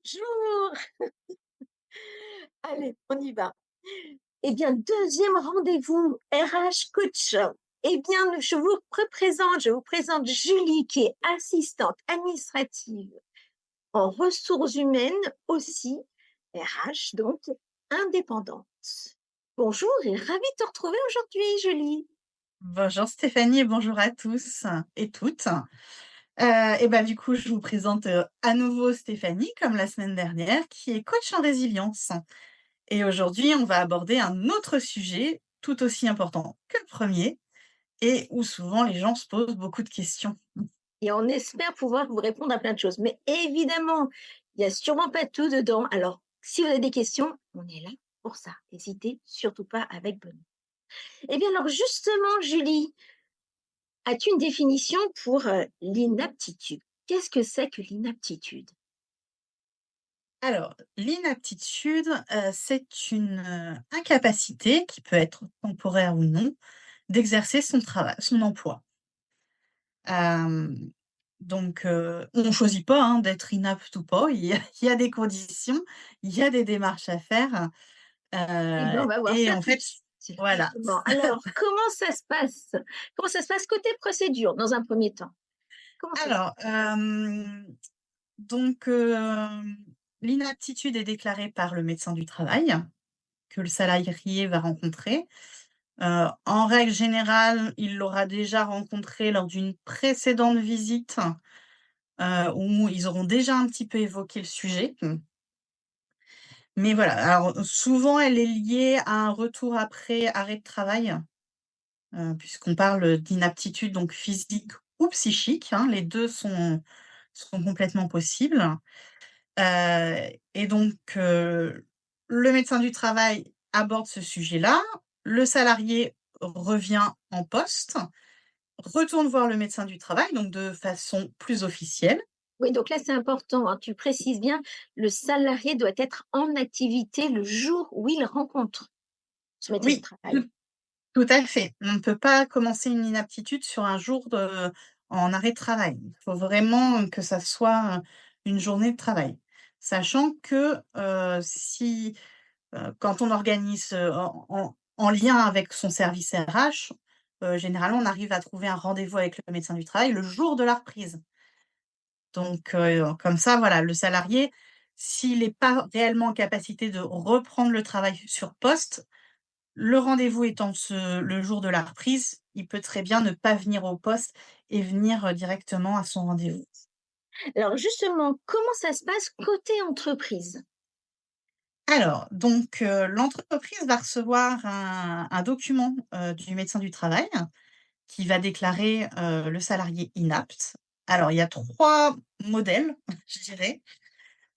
Bonjour! Allez, on y va. Eh bien, deuxième rendez-vous RH coach. Eh bien, je vous présente Julie qui est assistante administrative en ressources humaines aussi, RH donc, indépendante. Bonjour et ravie de te retrouver aujourd'hui, Julie. Bonjour Stéphanie et bonjour à tous et toutes. Et bah, du coup, je vous présente, à nouveau Stéphanie, comme la semaine dernière, qui est coach en résilience. Et aujourd'hui, on va aborder un autre sujet tout aussi important que le premier et où souvent les gens se posent beaucoup de questions. Et on espère pouvoir vous répondre à plein de choses. Mais évidemment, il y a sûrement pas tout dedans. Alors, si vous avez des questions, on est là pour ça. N'hésitez surtout pas avec Benoît. Eh bien, alors justement, Julie, as-tu une définition pour l'inaptitude? Qu'est-ce que c'est que l'inaptitude? Alors, l'inaptitude, c'est une, incapacité qui peut être temporaire ou non, d'exercer son travail, son emploi. Hem on choisit pas, hein, d'être inapte ou pas. Il y a des conditions, il y a des démarches à faire, Eh bien, on va voir et ça en tout de fait suite. voilà. Justement. Alors, comment ça se passe? Comment ça se passe côté procédure, dans un premier temps? Comment ça se Alors, donc hem, l'inaptitude est déclarée par le médecin du travail, que le salarié va rencontrer. En règle générale, il l'aura déjà rencontré lors d'une précédente visite, où ils auront déjà un petit peu évoqué le sujet. Mais voilà, alors souvent elle est liée à un retour après arrêt de travail, puisqu'on parle d'inaptitude donc physique ou psychique, hein, les 2 sont complètement possibles. Et donc le médecin du travail aborde ce sujet-là, le salarié revient en poste, retourne voir le médecin du travail, donc de façon plus officielle. Oui, donc là, c'est important, hein, tu précises bien, le salarié doit être en activité le jour où il rencontre son médecin du Oui, travail. tout à fait. On ne peut pas commencer une inaptitude sur un jour en arrêt de travail. Il faut vraiment que ça soit, une journée de travail. Sachant que, si, quand on organise, en lien avec son service RH, généralement, on arrive à trouver un rendez-vous avec le médecin du travail le jour de la reprise. Donc, comme ça, voilà, le salarié, s'il n'est pas réellement en capacité de reprendre le travail sur poste, le rendez-vous étant le jour de la reprise, il peut très bien ne pas venir au poste et venir, directement à son rendez-vous. Alors justement, comment ça se passe côté entreprise? Alors donc, l'entreprise va recevoir un document, du médecin du travail qui va déclarer, le salarié inapte. Alors il y a 3 modèles, je dirais.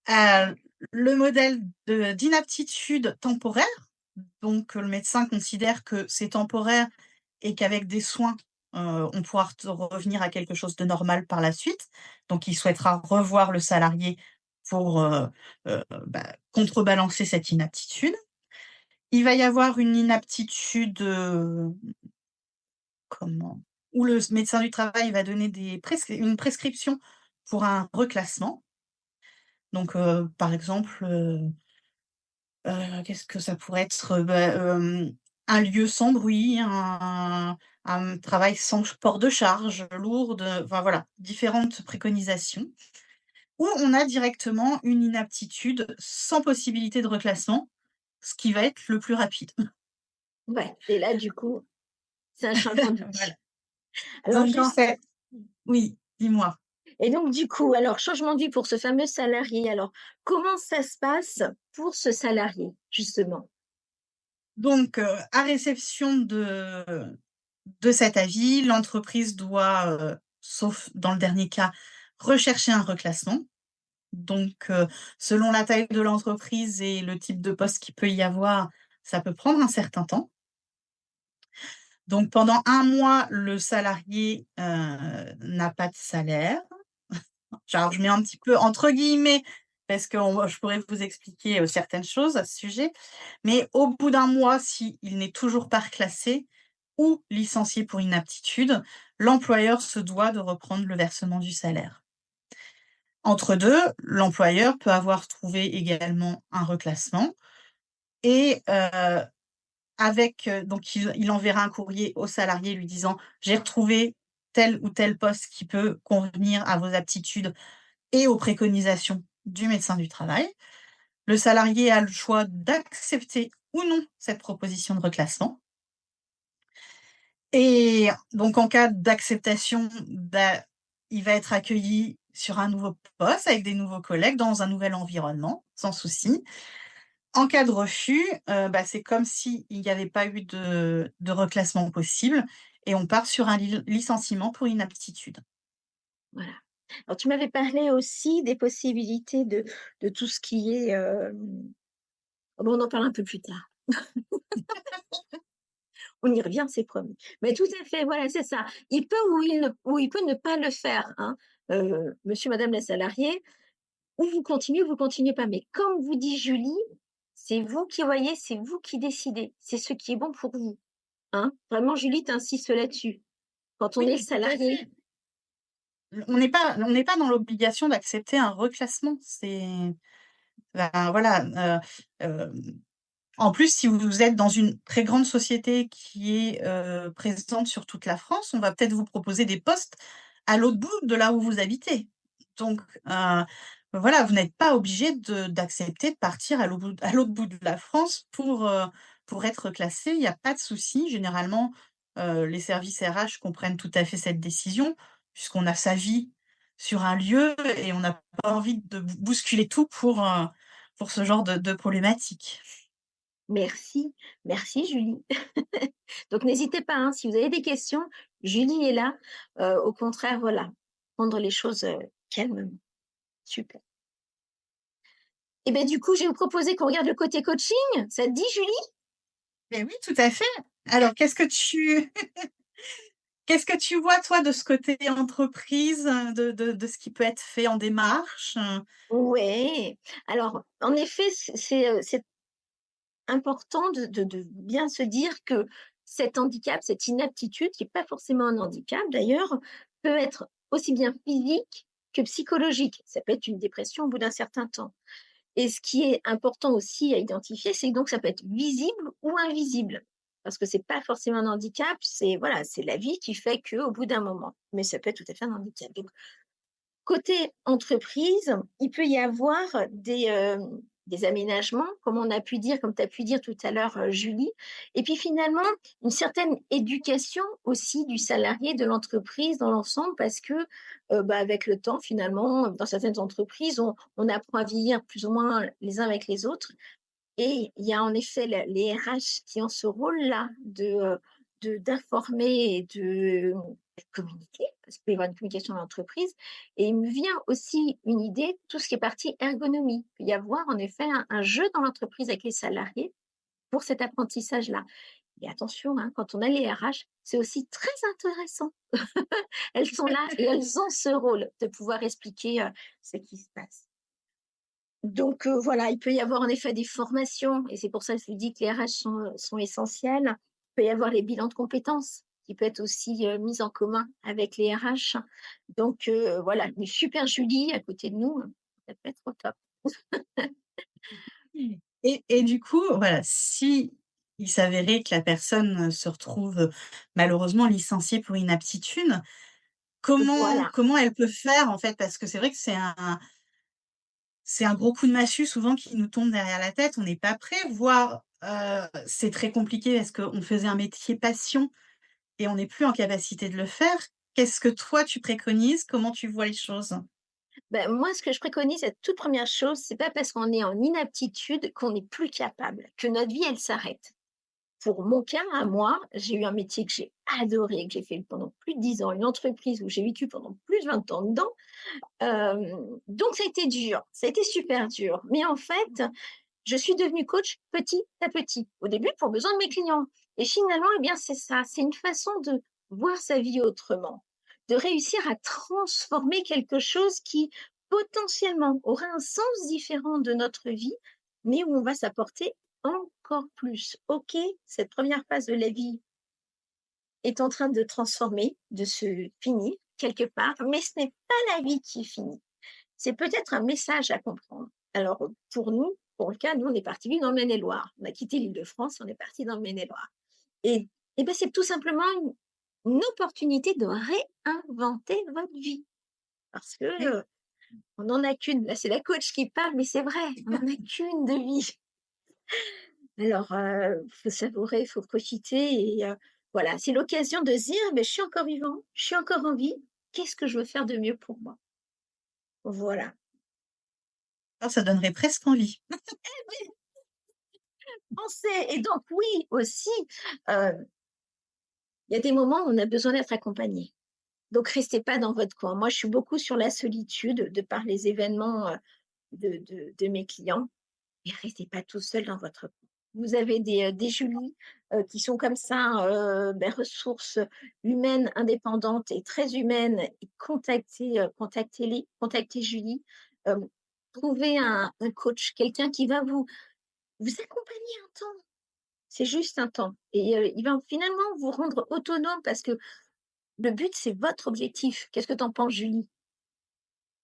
Heu, le modèle d'inaptitude temporaire, donc le médecin considère que c'est temporaire et qu'avec des soins, on pourra revenir à quelque chose de normal par la suite. Donc il souhaitera revoir le salarié pour, contrebalancer cette inaptitude. Il va y avoir une inaptitude, comment? Où le médecin du travail va donner une prescription pour un reclassement. Donc, par exemple, qu'est-ce que ça pourrait être? Un lieu sans bruit, un travail sans port de charge lourde, enfin voilà, différentes préconisations. Ou on a directement une inaptitude sans possibilité de reclassement, ce qui va être le plus rapide. Ouais, et là, du coup, c'est un changement de Voilà. vie. Alors Donc en juste fait oui, dis-moi? et donc du coup, alors changement de vie pour ce fameux salarié. Alors, comment ça se passe pour ce salarié, justement? Donc, à réception de cet avis, l'entreprise doit, sauf dans le dernier cas, rechercher un reclassement. Donc, selon la taille de l'entreprise et le type de poste qu'il peut y avoir, ça peut prendre un certain temps. Donc pendant 1 mois, le salarié, n'a pas de salaire. Alors je mets un petit peu entre guillemets, parce que je pourrais vous expliquer, certaines choses à ce sujet. Mais au bout d'un mois, s'il n'est toujours pas reclassé ou licencié pour inaptitude, l'employeur se doit de reprendre le versement du salaire. Entre 2, l'employeur peut avoir trouvé également un reclassement et donc il enverra un courrier au salarié lui disant: «J'ai retrouvé tel ou tel poste qui peut convenir à vos aptitudes et aux préconisations du médecin du travail». Le salarié a le choix d'accepter ou non cette proposition de reclassement et donc en cas d'acceptation, bah, il va être accueilli sur un nouveau poste avec des nouveaux collègues dans un nouvel environnement, sans souci. En cas de refus, bah, c'est comme s'il n'y avait pas eu de reclassement possible et on part sur un licenciement pour inaptitude. Voilà. Alors tu m'avais parlé aussi des possibilités de tout ce qui est, bon, on en parle un peu plus tard. On y revient, c'est promis. Mais tout à fait, voilà, c'est ça. Il peut ou il peut ne pas le faire, hein. Monsieur, madame la salariée, ou vous continuez pas. Mais comme vous dit Julie, c'est vous qui voyez, c'est vous qui décidez. C'est ce qui est bon pour vous, hein. Vraiment, Julie, tu insistes là-dessus. Quand on Oui, est tout à salarié, fait. On n'est pas dans l'obligation d'accepter un reclassement. Ben, voilà, en plus, si vous êtes dans une très grande société qui est, présente sur toute la France, on va peut-être vous proposer des postes à l'autre bout de là où vous habitez. Donc, voilà, vous n'êtes pas obligé d'accepter de partir à l'autre bout de la France pour être classé. Il y a pas de souci. Généralement, les services RH comprennent tout à fait cette décision, puisqu'on a sa vie sur un lieu et on n'a pas envie de bousculer tout pour ce genre de problématique. merci, merci Julie. Donc n'hésitez pas, hein, si vous avez des questions, Julie est là. Au contraire, voilà, prendre les choses, calmement. Super. Et beh, du coup, je vais vous proposer qu'on regarde le côté coaching. Ça te dit, Julie? Mais oui, tout à fait. Alors, qu'est-ce que tu vois, toi, de ce côté entreprise, de ce qui peut être fait en démarche? Ouais. Alors, en effet, c'est important de bien se dire que cet handicap, cette inaptitude, qui est pas forcément un handicap d'ailleurs, peut être aussi bien physique que psychologique. Ça peut être une dépression au bout d'un certain temps. Et ce qui est important aussi à identifier, c'est que donc ça peut être visible ou invisible. Parce que c'est pas forcément un handicap, c'est voilà, c'est la vie qui fait qu'au bout d'un moment, mais ça peut être tout à fait un handicap. Donc côté entreprise, il peut y avoir des aménagements, comme on a pu dire, comme tu as pu dire tout à l'heure, Julie, et puis finalement, une certaine éducation aussi du salarié, de l'entreprise dans l'ensemble parce que, bah, avec le temps finalement, dans certaines entreprises, on apprend à vieillir plus ou moins les uns avec les autres et il y a en effet les RH qui ont ce rôle-là d'informer et de communiquer, parce qu'il peut y avoir une communication d'entreprise. Et il me vient aussi une idée, tout ce qui est partie ergonomie. Il peut y avoir en effet un jeu dans l'entreprise avec les salariés pour cet apprentissage-là. Et attention, hein, quand on a les RH, c'est aussi très intéressant. Elles sont là et elles ont ce rôle de pouvoir expliquer ce qui se passe. Donc voilà, il peut y avoir en effet des formations et c'est pour ça que je vous dis que les RH sont essentiels. Il peut y avoir les bilans de compétences qui peut être aussi, mis en commun avec les RH. Donc voilà, une super Julie à côté de nous, ça peut être au top. Et du coup, voilà, si il s'avérait que la personne, se retrouve, malheureusement licenciée pour inaptitude, comment Voilà. comment elle peut faire, en fait? Parce que c'est vrai que c'est un gros coup de massue souvent qui nous tombe derrière la tête. On n'est pas prêt, voire, c'est très compliqué parce qu'on faisait un métier passion et on n'est plus en capacité de le faire. Qu'est-ce que toi tu préconises? Comment tu vois les choses? Ben, moi, ce que je préconise, la toute première chose, c'est pas parce qu'on est en inaptitude qu'on n'est plus capable, que notre vie, elle s'arrête. Pour mon cas, à moi, j'ai eu un métier que j'ai adoré, que j'ai fait pendant plus de 10 ans, une entreprise où j'ai vécu pendant plus de 20 ans dedans. Donc ça a été dur, ça a été super dur. Mais en fait, je suis devenue coach petit à petit. Au début, pour besoin de mes clients. Et finalement, eh bien, c'est ça. C'est une façon de voir sa vie autrement, de réussir à transformer quelque chose qui potentiellement aura un sens différent de notre vie, mais où on va s'apporter encore plus. OK, cette première phase de la vie est en train de transformer, de se finir quelque part, mais ce n'est pas la vie qui finit. c'est peut-être un message à comprendre. Alors, pour nous, pour le cas, nous, on est partis vivre dans le Maine-et-Loire. On a quitté l'Île-de-France, on est parti dans le Maine-et-Loire et ben, c'est tout simplement une opportunité de réinventer votre vie parce que, Oui. on n'en a qu'une. Là, c'est la coach qui parle, mais c'est vrai, on n'en a qu'une de vie. Alors, faut savourer, il faut profiter et voilà, c'est l'occasion de se dire: «Beh, je suis encore vivant, je suis encore en vie, qu'est-ce que je veux faire de mieux pour moi?» Voilà. Ah, ça donnerait presque envie. Pensez et donc oui, aussi, heu, il y a des moments où on a besoin d'être accompagné. Donc restez pas dans votre coin. Moi, je suis beaucoup sur la solitude de par les événements, de mes clients. Et restez pas tout seul dans votre coin. Vous avez des Julie, qui sont comme ça, ressources humaines indépendantes et très humaines et contactez-les, contactez Julie. Hem, Trouvez un coach, quelqu'un qui va vous accompagner un temps. C'est juste un temps et il va finalement vous rendre autonome parce que le but, c'est votre objectif. Qu'est-ce que tu en penses, Julie?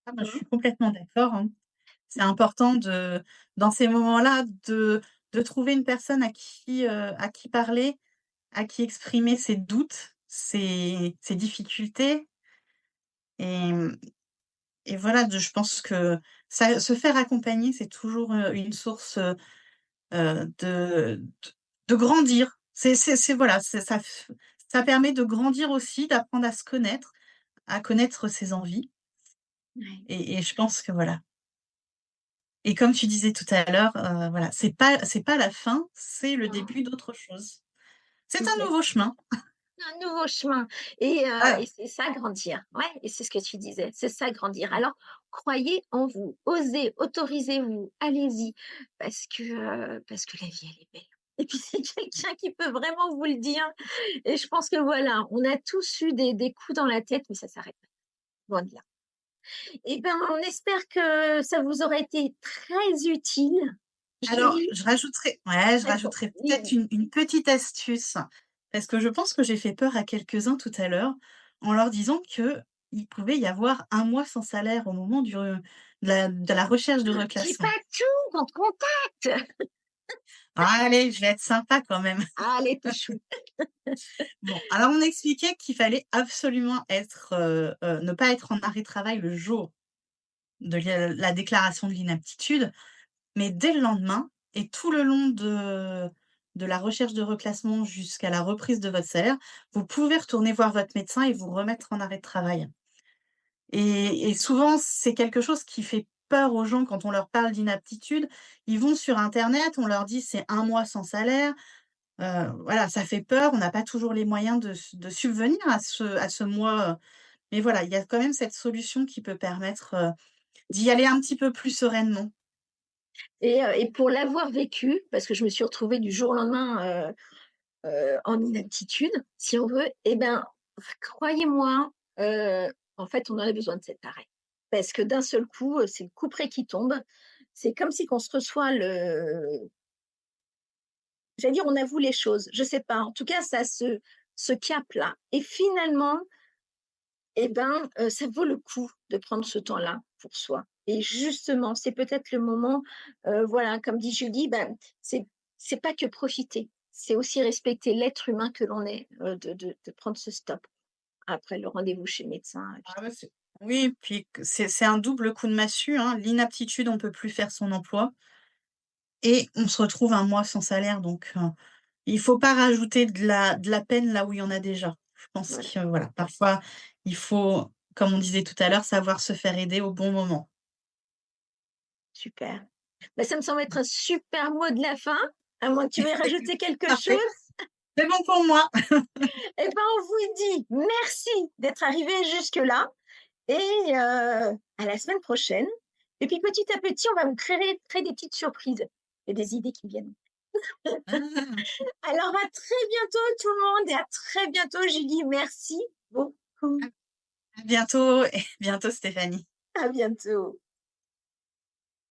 Ah bah, je Mmh. suis complètement d'accord, hein. C'est important dans ces moments-là, de trouver une personne à qui parler, à qui exprimer ses doutes, ses difficultés et et voilà, je pense que ça se faire accompagner, c'est toujours, une source, de grandir. C'est voilà, ça permet de grandir aussi, d'apprendre à connaître ses envies Ouais, et je pense que voilà. Et comme tu disais tout à l'heure, voilà, c'est pas la fin, c'est le non, début d'autre chose. C'est un nouveau exactement. chemin. Un nouveau chemin Ah, et c'est ça grandir. Ouais et c'est ce que tu disais, c'est ça grandir. Alors croyez en vous, osez, autorisez-vous, allez-y parce que la vie elle est belle. Et puis c'est quelqu'un qui peut vraiment vous le dire et je pense que voilà, on a tous eu des coups dans la tête mais ça s'arrête pas, loin de là. Et ben, on espère que ça vous aura été très utile. alors Julie, je d'accord, rajouterais peut-être oui, une petite astuce, parce que je pense que j'ai fait peur à quelques-uns tout à l'heure, en leur disant qu'il pouvait y avoir un mois sans salaire au moment de la recherche de dis pas reclassement. tout, on te contacte. Allez, je vais être sympa quand même. Allez, t'es chou. Bon, alors on expliquait qu'il fallait absolument ne pas être en arrêt de travail le jour de la déclaration de l'inaptitude, mais dès le lendemain et tout le long de la recherche de reclassement jusqu'à la reprise de votre salaire, vous pouvez retourner voir votre médecin et vous remettre en arrêt de travail. Et souvent, c'est quelque chose qui fait peur aux gens quand on leur parle d'inaptitude. Ils vont sur internet, on leur dit: «C'est un mois sans salaire». Voilà, ça fait peur, on n'a pas toujours les moyens de subvenir à ce mois, mais voilà, il y a quand même cette solution qui peut permettre, d'y aller un petit peu plus sereinement. Et pour l'avoir vécu, parce que je me suis retrouvée du jour au lendemain, en inaptitude, si on veut, et ben, croyez-moi, en fait, on en a besoin de cet arrêt. Parce que d'un seul coup, c'est le couperet qui tombe. C'est comme si qu'on se reçoit le j'allais dire, on avoue les choses, je sais pas. En tout cas, ça ce cap-là et finalement, et ben, ça vaut le coup de prendre ce temps-là pour soi et justement, c'est peut-être le moment, voilà, comme dit Julie, ben, c'est pas que profiter, c'est aussi respecter l'être humain que l'on est, de prendre ce stop après le rendez-vous chez le médecin et puis Ah ouais, oui, puis que c'est un double coup de massue, hein. L'inaptitude, on peut plus faire son emploi et on se retrouve un mois sans salaire donc il faut pas rajouter de la peine là où il y en a déjà. Je pense voilà, que voilà, parfois, il faut, comme on disait tout à l'heure, savoir se faire aider au bon moment. super. Bah, ça me semble être un super mot de la fin, à moins que tu veuilles rajouter quelque Parfait, chose? c'est bon pour moi. Et ben, on vous dit merci d'être arrivés jusque-là. Et à la semaine prochaine. Et puis petit à petit, on va vous créer des petites surprises. Il y a des idées qui viennent. Ah, Alors à très bientôt tout le monde et à très bientôt Julie. Merci beaucoup. à bientôt et bientôt Stéphanie. À bientôt.